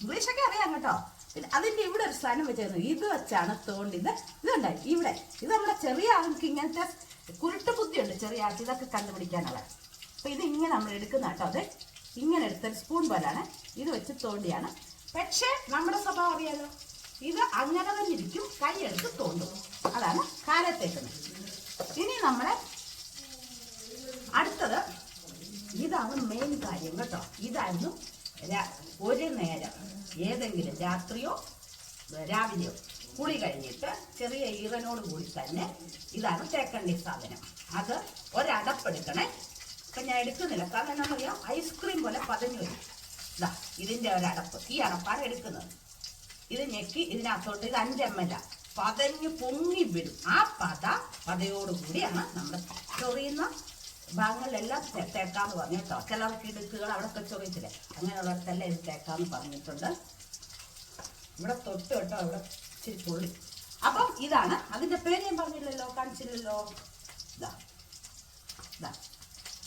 ഇംഗ്ലീഷൊക്കെ അറിയാം കേട്ടോ. പിന്നെ അതിൻ്റെ ഇവിടെ ഒരു സാധനം വെച്ചായിരുന്നു. ഇത് വെച്ചാണ് തോണ്ടിത്. ഇതുണ്ടായി ഇവിടെ. ഇത് നമ്മുടെ ചെറിയ ആൾക്ക് ഇങ്ങനത്തെ കുരുട്ട് ബുദ്ധിയുണ്ട് ചെറിയ ആൾക്ക് ഇതൊക്കെ കണ്ടുപിടിക്കാനുള്ള. അപ്പം ഇതിങ്ങനെ നമ്മൾ എടുക്കുന്ന കേട്ടോ. അത് ഇങ്ങനെ എടുത്തൊരു സ്പൂൺ പോലാണ്. ഇത് വെച്ച് തോണ്ടിയാണ്. പക്ഷേ നമ്മുടെ സ്വഭാവം അറിയാലോ, ഇത് അങ്ങനെ തന്നെ ഇരിക്കും, കൈ എടുത്ത് തോണ്ടും. അതാണ് കാലത്തേക്കുന്നത്. ഇനി നമ്മുടെ അടുത്തത് ഇതാണ് മെയിൻ കാര്യം കേട്ടോ. ഇതായിരുന്നു ഒരു നേരം ഏതെങ്കിലും രാത്രിയോ രാവിലെയോ കുളി കഴിഞ്ഞിട്ട് ചെറിയ ഈറനോട് കൂടി തന്നെ ഇതാണ് തേക്കണ്ടി സാധനം. അത് ഒരടപ്പെടുക്കണേ. ഇപ്പം ഞാൻ എടുക്കുന്നില്ല, കാരണം എന്നറിയാം ഐസ്ക്രീം പോലെ പതഞ്ഞു വരും. ഇതാ ഇതിൻ്റെ ഒരടപ്പ്, ഈ അടപ്പാണ് എടുക്കുന്നത്. ഇത് ഞെക്കി ഇതിനകത്തോട്ട്, ഇത് 5 ml പതഞ്ഞു പൊങ്ങി വിടും. ആ പതയോടുകൂടിയാണ് നമ്മൾ ചൊറിയുന്ന ഭാഗങ്ങളിലെല്ലാം തേക്കാന്ന് പറഞ്ഞു കേട്ടോ. ചിലർക്ക് ഇടുക്കുകൾ അവിടെയൊക്കെ ചൊറിയത്തില്ലേ, അങ്ങനെയുള്ളവർക്കെല്ലാം ഇത് തേക്കാന്ന് പറഞ്ഞിട്ടുണ്ട്. ഇവിടെ തൊട്ട് കേട്ടോ, ഇവിടെ ഇച്ചിരി പൊള്ളി. അപ്പം ഇതാണ് അതിൻ്റെ പേര് ഞാൻ പറഞ്ഞില്ലല്ലോ, കാണിച്ചില്ലല്ലോ.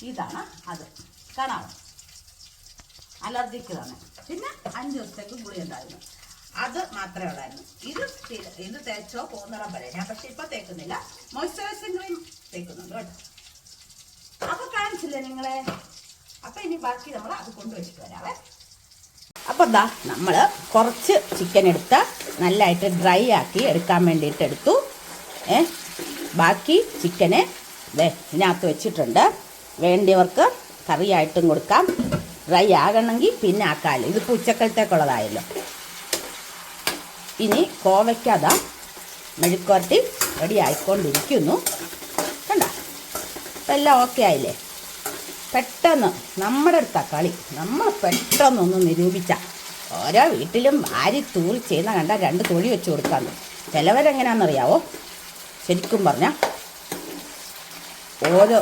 ഇതാണ് അത്, കാണാമോ, അലർജിക്ക് തന്നെ. പിന്നെ 5 ദിവസത്തേക്ക് ഗുളി ഉണ്ടായിരുന്നു. അത് മാത്രമേ ഉള്ളായിരുന്നു. ഇത് തേച്ചോ പോകുന്നിടം വരെ. ഞാൻ പക്ഷെ ഇപ്പം തേക്കുന്നില്ല, മോയ്സ്ചറൈസിങ് ക്രീം തേക്കുന്നുണ്ട് കേട്ടോ. അപ്പൊ കാണിച്ചില്ലേ നിങ്ങളെ. അപ്പൊ ഇനി ബാക്കി നമ്മൾ അത് കൊണ്ടുവച്ചിട്ട് വരാവേ. അപ്പൊ ദാ നമ്മൾ കുറച്ച് ചിക്കൻ എടുത്ത് നല്ലതായിട്ട് ഡ്രൈ ആക്കി എടുക്കാൻ വേണ്ടിയിട്ട് എടുത്തു. ബാക്കി ചിക്കന് ഇതിനകത്ത് വെച്ചിട്ടുണ്ട്. വേണ്ടിയവർക്ക് കറിയായിട്ടും കൊടുക്കാം. ഡ്രൈ ആകണമെങ്കിൽ പിന്നെ ആക്കാമല്ലോ. ഇതിപ്പോൾ ഉച്ചക്കലത്തേക്കുള്ളതായല്ലോ. ഇനി കോവയ്ക്കാതാ മെഴുക്കുവരട്ടി റെഡി ആയിക്കൊണ്ടിരിക്കുന്നു. കണ്ട, എല്ലാം ഓക്കെ ആയില്ലേ. പെട്ടെന്ന് നമ്മുടെ അടുത്താണ് കളി. നമ്മൾ പെട്ടെന്നൊന്ന് നിരൂപിച്ച ഓരോ വീട്ടിലും വാരി തൂറി ചെയ്യുന്ന കണ്ട 2 തൊഴി വെച്ച് കൊടുക്കാമെന്ന്. ചിലവരെങ്ങനെയാണെന്നറിയാവോ, ശരിക്കും പറഞ്ഞാൽ ഓരോ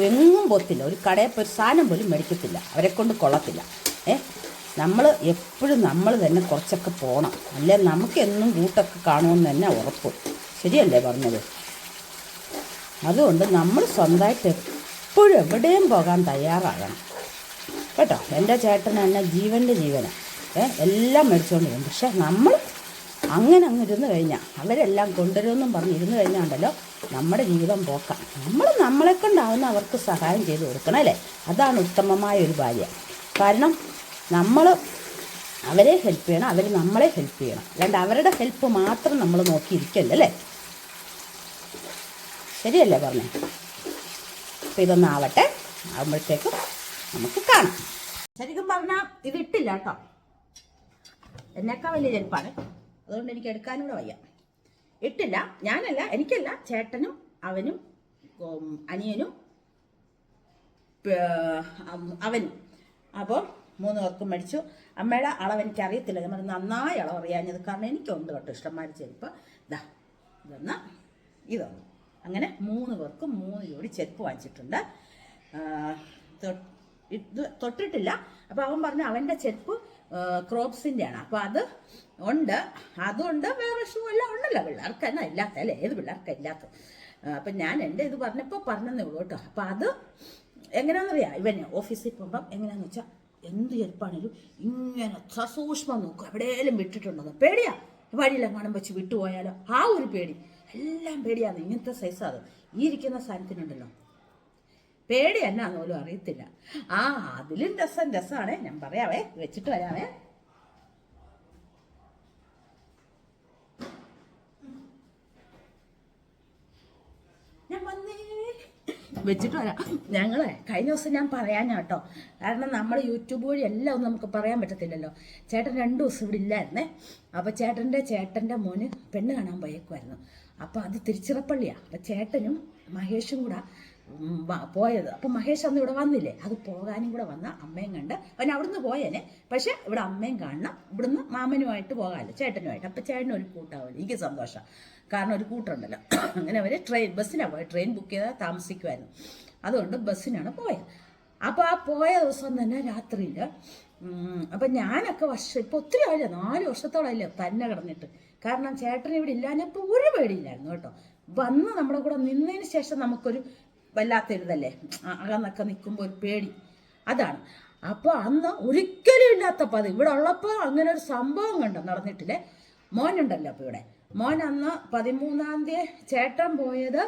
എങ്ങും പോത്തില്ല. ഒരു കടയിൽ പോയി സാധനം പോലും മേടിക്കത്തില്ല, അവരെ കൊണ്ട് കൊള്ളത്തില്ല. നമ്മൾ എപ്പോഴും നമ്മൾ തന്നെ കുറച്ചൊക്കെ പോകണം, അല്ലേ നമുക്ക് എന്നും കൂട്ടൊക്കെ കാണുമെന്ന് തന്നെ ഉറപ്പ്. ശരിയല്ലേ പറഞ്ഞത്? അതുകൊണ്ട് നമ്മൾ സ്വന്തമായിട്ട് എപ്പോഴും എവിടെയും പോകാൻ തയ്യാറാകണം കേട്ടോ. എൻ്റെ ചേട്ടൻ എന്നെ ജീവൻ്റെ ജീവനാണ്, എല്ലാം മേടിച്ചുകൊണ്ട് വരും. പക്ഷെ നമ്മൾ അങ്ങനെ അങ്ങ് ഇരുന്ന് കഴിഞ്ഞാൽ, അവരെല്ലാം കൊണ്ടുവരുമെന്നും പറഞ്ഞിരുന്ന് കഴിഞ്ഞാൽ ഉണ്ടല്ലോ നമ്മുടെ ജീവിതം പോക്കാം. നമ്മൾ നമ്മളെ കൊണ്ടാവുന്ന അവർക്ക് സഹായം ചെയ്ത് കൊടുക്കണം, അല്ലേ? അതാണ് ഉത്തമമായ ഒരു ഭാര്യ. കാരണം നമ്മൾ അവരെ ഹെൽപ്പ് ചെയ്യണം, അവർ നമ്മളെ ഹെൽപ്പ് ചെയ്യണം. അല്ലാണ്ട് അവരുടെ ഹെൽപ്പ് മാത്രം നമ്മൾ നോക്കിയിരിക്കല്ലേ, അല്ലേ? ശരിയല്ലേ പറഞ്ഞേ? അപ്പം ഇതൊന്നാവട്ടെ, ആകുമ്പോഴത്തേക്കും നമുക്ക് കാണാം. ശരിക്കും പറഞ്ഞാൽ ഇതിട്ടില്ല കേട്ടോ, എന്നേക്കാൾ വലിയ ചെരുപ്പാണ്, അതുകൊണ്ട് എനിക്ക് എടുക്കാനൂടെ വയ്യ. ഇട്ടില്ല, ഞാനല്ല, എനിക്കല്ല, ചേട്ടനും അവനും അനിയനും അവനും. അപ്പോൾ 3 പേർക്കും മേടിച്ചു. അമ്മയുടെ അളവ് എനിക്ക് അറിയത്തില്ല, ഞാൻ പറഞ്ഞു നന്നായി അളവ് അറിയാഞ്ഞത്, കാരണം എനിക്കുണ്ട് കേട്ടോ ഇഷ്ടംമാതിരി ചെരുപ്പ്. ഇതാ ഇതൊന്ന് ഇതൊന്ന്, അങ്ങനെ 3 പേർക്കും 3 ജോഡി ചെരുപ്പ് വാങ്ങിച്ചിട്ടുണ്ട്. ഇത് തൊട്ടിട്ടില്ല. അപ്പോൾ അവൻ പറഞ്ഞു അവൻ്റെ ചെരുപ്പ് ക്രോപ്സിൻ്റെ ആണ്, അപ്പോൾ അത് ഉണ്ട്. അതുകൊണ്ട് വേറെ ഷൂ എല്ലാം ഉണ്ടല്ലോ, പിള്ളേർക്ക് തന്നെ ഇല്ലാത്ത അല്ലേ, ഏത് പിള്ളേർക്കാണ് ഇല്ലാത്ത. അപ്പം ഞാൻ എൻ്റെ ഇത് പറഞ്ഞപ്പോൾ പറഞ്ഞതേ ഉള്ളൂ കേട്ടോ. അപ്പം അത് എങ്ങനെയാണെന്നറിയാം, ഇവന് ഓഫീസിൽ പോകുമ്പം എങ്ങനെയാണെന്ന് വെച്ചാൽ എന്ത് ചെരുപ്പാണേലും ഇങ്ങനെ സസൂക്ഷ്മം നോക്കും, എവിടെയെങ്കിലും വിട്ടിട്ടുണ്ടോ പേടിയാ, വഴിയിലെങ്ങാനും വെച്ച് വിട്ടുപോയാലോ ആ ഒരു പേടി, എല്ലാം പേടിയാണ്. ഇങ്ങനത്തെ സൈസാണ് ഈ ഇരിക്കുന്ന സാധനത്തിനുണ്ടല്ലോ, പേടി എന്നാന്ന് പോലും അറിയത്തില്ല. അതിലും രസമാണ്, ഞാൻ പറയാവേ, വെച്ചിട്ട് വരാവേ. ഞാൻ വന്നേ, വെച്ചിട്ട് വരാം. ഞങ്ങളെ കഴിഞ്ഞ ദിവസം ഞാൻ പറയാൻ കേട്ടോ, കാരണം നമ്മൾ യൂട്യൂബ് വഴി എല്ലാം ഒന്നും നമുക്ക് പറയാൻ പറ്റത്തില്ലല്ലോ. ചേട്ടൻ 2 ദിവസം ഇവിടെ ഇല്ലായിരുന്നേ. അപ്പോൾ ചേട്ടൻ്റെ മോന് പെണ്ണ് കാണാൻ പോയേക്കുമായിരുന്നു. അപ്പോൾ അത് തിരുച്ചിറപ്പള്ളിയാണ്. അപ്പോൾ ചേട്ടനും മഹേഷും കൂടെ പോയത്. അപ്പം മഹേഷ് അന്ന് ഇവിടെ വന്നില്ലേ, അത് പോകാനും കൂടെ വന്ന അമ്മയും കണ്ട് അവൻ അവിടുന്ന് പോയേനെ. പക്ഷെ ഇവിടെ അമ്മയും കാണണം, ഇവിടുന്ന് മാമനുമായിട്ട് പോകാമല്ലോ, ചേട്ടനുമായിട്ട്. അപ്പം ചേട്ടനും ഒരു കൂട്ടാവുമല്ലോ, എനിക്ക് സന്തോഷം, കാരണം ഒരു കൂട്ടുണ്ടല്ലോ. അങ്ങനെ അവർ ബസ്സിനാണ് പോയത്, ട്രെയിൻ ബുക്ക് ചെയ്താൽ താമസിക്കുമായിരുന്നു, അതുകൊണ്ട് ബസ്സിനാണ് പോയത്. അപ്പോൾ ആ പോയ ദിവസം തന്നെ രാത്രിയിൽ അപ്പം ഞാനൊക്കെ ഇപ്പോൾ ഒത്തിരി ആയില്ല, 4 വർഷത്തോളമല്ലേ തന്നെ കിടന്നിട്ട്. കാരണം ചേട്ടൻ ഇവിടെ ഇല്ലാഞ്ഞപ്പോൾ ഒരു പേടിയില്ലായിരുന്നു കേട്ടോ. വന്ന് നമ്മുടെ കൂടെ നിന്നതിന് ശേഷം നമുക്കൊരു വല്ലാത്തൊരിതല്ലേ, അകന്നൊക്കെ നിൽക്കുമ്പോൾ ഒരു പേടി, അതാണ്. അപ്പോൾ അന്ന് ഒരിക്കലും ഇല്ലാത്തപ്പോൾ അത് ഇവിടെ ഉള്ളപ്പോൾ അങ്ങനെ ഒരു സംഭവം കണ്ടോ നടന്നിട്ടില്ലേ. മോനുണ്ടല്ലോ അപ്പോൾ ഇവിടെ മോൻ അന്ന് 13-ാം തീയതി ചേട്ടൻ പോയത്,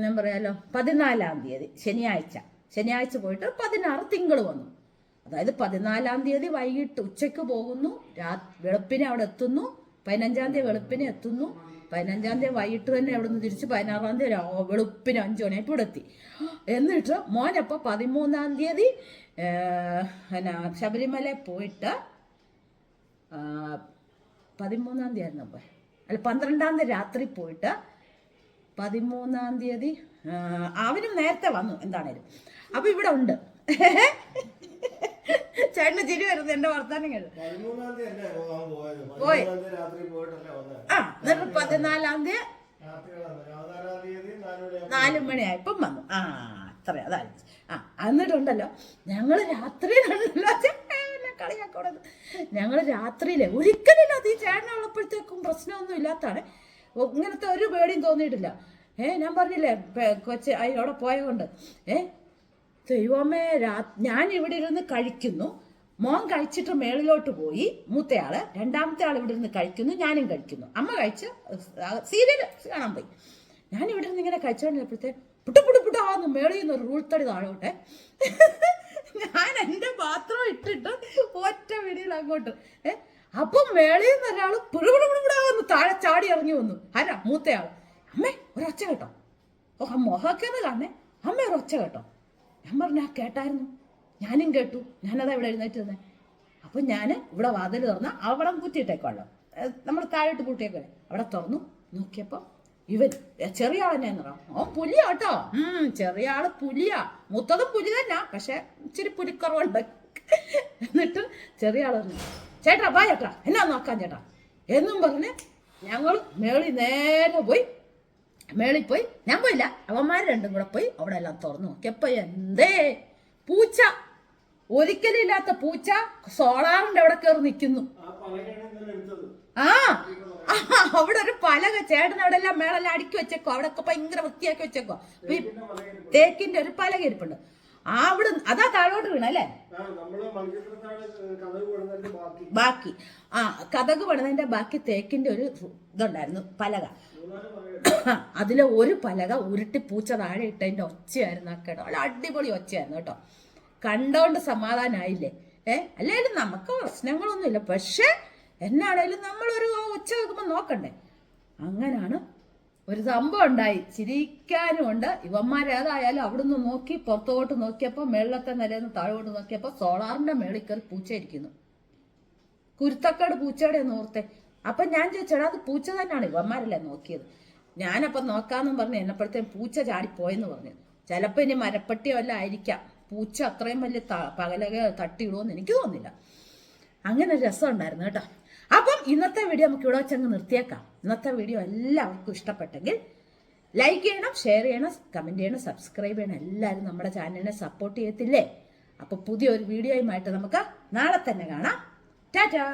ഞാൻ പറയാലോ 14-ാം തീയതി ശനിയാഴ്ച പോയിട്ട് 16 തിങ്കൾ വന്നു. അതായത് 14-ാം തീയതി വൈകിട്ട് ഉച്ചയ്ക്ക് പോകുന്നു, വെളുപ്പിനെ അവിടെ എത്തുന്നു, 15-ാം തീയതി വെളുപ്പിനെ എത്തുന്നു, 15-ാം തീയതി വൈകിട്ട് തന്നെ അവിടെ നിന്ന് തിരിച്ച് 16-ാം തീയതി വെളുപ്പിന് 5 മണിയായിട്ട് ഇവിടെ എത്തി. എന്നിട്ട് മോനപ്പോൾ 13-ാം തീയതി ശബരിമല പോയിട്ട് 13-ാം തീയതി ആയിരുന്നു, അല്ല 12-ാം തീയതി രാത്രി പോയിട്ട് 13-ാം തീയതി അവനും നേരത്തെ വന്നു എന്താണേലും. അപ്പോൾ ഇവിടെ ഉണ്ട്. ചേട്ടന് ചിരി വരുന്നത് എന്റെ വർത്താനം കേട്ടു. പോയി എന്നിട്ട് 14-ാം തീയതി 4 മണിയായപ്പം വന്നു. അത്ര അതായത് എന്നിട്ടുണ്ടല്ലോ ഞങ്ങള് രാത്രിയിലുണ്ടല്ലോ, കളിയാക്കോടത്, ഞങ്ങള് രാത്രിയിലെ ഒരിക്കലില്ല. അത് ഈ ചേട്ടനുള്ളപ്പോഴത്തേക്കും പ്രശ്നമൊന്നും ഇല്ലാത്താണ്, ഇങ്ങനത്തെ ഒരു പേടിയും തോന്നിയിട്ടില്ല. ഞാൻ പറഞ്ഞില്ലേ കൊച്ച് അവിടെ പോയതുകൊണ്ട്. ദൈവമേ, ഞാൻ ഇവിടെ ഇരുന്ന് കഴിക്കുന്നു, മോൻ കഴിച്ചിട്ട് മേളിലോട്ട് പോയി, മൂത്തയാള്, 2-ാമത്തെ ആൾ ഇവിടെ ഇരുന്ന് കഴിക്കുന്നു, ഞാനും കഴിക്കുന്നു, അമ്മ കഴിച്ച് സീരിയൽ കാണാൻ പോയി. ഞാൻ ഇവിടെ നിന്ന് ഇങ്ങനെ കഴിച്ചോണ്ടിരുന്നപ്പോഴത്തെ പുട്ടുപുട്ടുപുട്ടാന്ന് മേളിൽ നിന്ന് ഒരു റൂൾത്തടി താഴോട്ടെ. ഞാൻ എൻ്റെ പാത്രം ഇട്ടിട്ട് ഒറ്റ വെടിയിൽ അങ്ങോട്ട്. അപ്പം മേളിൽ നിന്ന് ഒരാൾ പുഴുപുഴുപുടാന്ന് താഴെ ചാടി ഇറങ്ങി വന്നു. ആരാ? മൂത്തയാള്. അമ്മേ ഒരൊച്ച കേട്ടോ. മൊഹക്കെന്ന് കാണേ, അമ്മ ഒരൊച്ച കേട്ടോ. ഞാൻ പറഞ്ഞു കേട്ടായിരുന്നു, ഞാനും കേട്ടു, ഞാനതാ ഇവിടെ എഴുന്നേറ്റ് തന്നെ. അപ്പം ഞാൻ ഇവിടെ വാതിൽ തുറന്ന് അവിടെ കുറ്റിയിട്ടേക്കുള്ളൂ, നമ്മൾ താഴോട്ട് കൂട്ടിയേക്കല്ലേ, അവിടെ തുറന്നു നോക്കിയപ്പോൾ ഇവൻ ചെറിയ ആളെന്നെ ഓ പുലിയാ കേട്ടോ. ചെറിയ ആള് പുലിയാ, മൂത്തതും പുലി തന്നെ, പക്ഷെ ഇച്ചിരി പുലിക്കുറവുണ്ട്. എന്നിട്ട് ചെറിയ ആൾ പറഞ്ഞു, ചേട്ടാ ബാ ചേട്ടാ, എന്നാ നോക്കാൻ ചേട്ടാ എന്നും പറഞ്ഞ് ഞങ്ങൾ നേരെ പോയി. മേളിൽ പോയി, ഞാൻ പോയില്ല, അവന്മാർ 2 കൂടെ പോയി അവിടെ എല്ലാം തുറന്നു നോക്കിയപ്പോ എന്തേ പൂച്ച ഒരിക്കലും ഇല്ലാത്ത പൂച്ച സോളാറിന്റെ അവിടെ കയറി നിൽക്കുന്നു.
ആ പലകയാണ് ഇന്നലെ എടുത്തത്.
ആ അവിടെ ഒരു പലക ചേട്ടൻ അവിടെ എല്ലാം മേളെല്ലാം അടുക്കി വെച്ചേക്കോ. അവിടെ ഒക്കെ ഭയങ്കര വൃത്തിയാക്കി വെച്ചേക്കോ. തേക്കിന്റെ ഒരു പലക ഇരിപ്പുണ്ട്. അവിടെ അതാ താഴോട്ട് വീണല്ലേ. ബാക്കി കതക് പണിതതിന്റെ ബാക്കി തേക്കിന്റെ ഒരു ഇതുണ്ടായിരുന്നു പലക. അതിലെ ഒരു പലക ഉരുട്ടി പൂച്ച താഴെ ഇട്ടതിന്റെ ഒച്ചയായിരുന്നു. കേട്ടോ വളരെ അടിപൊളി ഒച്ചയായിരുന്നു കേട്ടോ. കണ്ടോണ്ട് സമാധാനായില്ലേ. അല്ലേലും നമുക്ക് പ്രശ്നങ്ങളൊന്നുമില്ല. പക്ഷെ എന്നാണേലും നമ്മളൊരു ഒച്ച വെക്കുമ്പോൾ നോക്കണ്ടേ. അങ്ങനാണ് ഒരു സംഭവം ഉണ്ടായി. ചിരിക്കാനും ഉണ്ട്. ഇവന്മാരേതായാലും അവിടുന്ന് നോക്കി പുറത്തോട്ട് നോക്കിയപ്പോൾ മേളത്തെ നിലയിൽ താഴോട്ട് നോക്കിയപ്പോൾ സോളാറിന്റെ മേളിൽ കയറി പൂച്ച ഇരിക്കുന്നു. കുരുത്തക്കാട് പൂച്ചയുടെ ഓർത്തെ. അപ്പൊ ഞാൻ ചോദിച്ചേടാ അത് പൂച്ച തന്നെയാണ്. ഇവന്മാരല്ലേ നോക്കിയത്. ഞാനപ്പം നോക്കാന്നും പറഞ്ഞ് എന്നപ്പോഴത്തേക്കും പൂച്ച ചാടിപ്പോയെന്ന് പറഞ്ഞു. ചിലപ്പോൾ ഇനി മരപ്പട്ടിയോ വല്ല ആയിരിക്കാം. പൂച്ച അത്രയും വലിയ പകലക തട്ടിയിടുമെന്ന് എനിക്ക് തോന്നുന്നില്ല. അങ്ങനെ ഒരു രസം ഉണ്ടായിരുന്നു കേട്ടോ. അപ്പം ഇന്നത്തെ വീഡിയോ നമുക്ക് ഇവിടെ വെച്ചങ്ങ് നിർത്തിയേക്കാം. ഇന്നത്തെ വീഡിയോ എല്ലാവർക്കും ഇഷ്ടപ്പെട്ടെങ്കിൽ ലൈക്ക് ചെയ്യണം, ഷെയർ ചെയ്യണം, കമൻറ്റ് ചെയ്യണം, സബ്സ്ക്രൈബ് ചെയ്യണം. എല്ലാവരും നമ്മുടെ ചാനലിനെ സപ്പോർട്ട് ചെയ്യത്തില്ലേ. അപ്പോൾ പുതിയൊരു വീഡിയോയുമായിട്ട് നമുക്ക് നാളെ തന്നെ കാണാം. ടാറ്റാ.